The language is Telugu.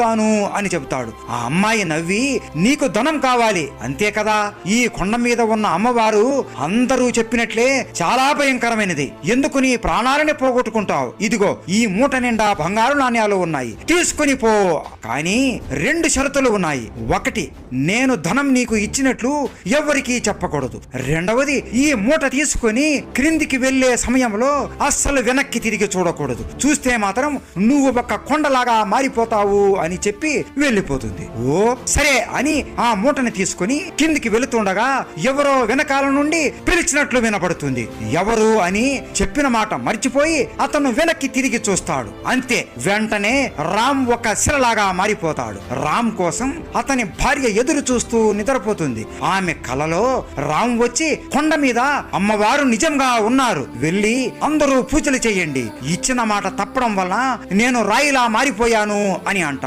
తాను అని చెబుతాడు. ఆ అమ్మాయి నవ్వి, నీకు ధనం కావాలి అంతే కదా, ఈ కొండ మీద ఉన్న అమ్మవారు అందరూ చెప్పినట్లే చాలా భయంకరమైనది, ఎందుకు నీ ప్రాణాలని పోగొట్టుకుంటావు, ఇదిగో ఈ మూట నిండా బంగారు నాణ్యాలు ఉన్నాయి, తీసుకుని పో, కానీ 2 షరతులు ఉన్నాయి. 1, నేను ధనం నీకు ఇచ్చినట్లు ఎవరికీ చెప్పకూడదు. 2వది, ఈ మూట తీసుకుని క్రిందికి వెళ్లే సమయంలో అస్సలు వెనక్కి తిరిగి చూడకూడదు, చూస్తే మాత్రం నువ్వు ఒక కొండలాగా మారిపోతావు అని చెప్పి వెళ్ళిపోతుంది. ఓ సరే అని ఆ మూటని తీసుకుని కిందికి వెళుతుండగా ఎవరో వెనకాల నుండి పిలిచినట్లు వినపడుతుంది. ఎవరు అని చెప్పిన మాట మర్చిపోయి అతను వెనక్కి తిరిగి చూస్తాడు. అంతే, వెంటనే రామ్ ఒక శిలలాగా మారిపోతాడు. రామ్ కోసం అతని భార్య ఎదురు చూస్తూ నిద్రపోతుంది. ఆమె కలలో రామ్ వచ్చి, కొండ మీద అమ్మవారు నిజంగా ఉన్నారు, వెళ్ళి అందరూ పూజలు చేయండి, ఇచ్చిన మాట తప్పడం వల్ల నేను రాయిలా మారిపోయాను అని అంటాడు.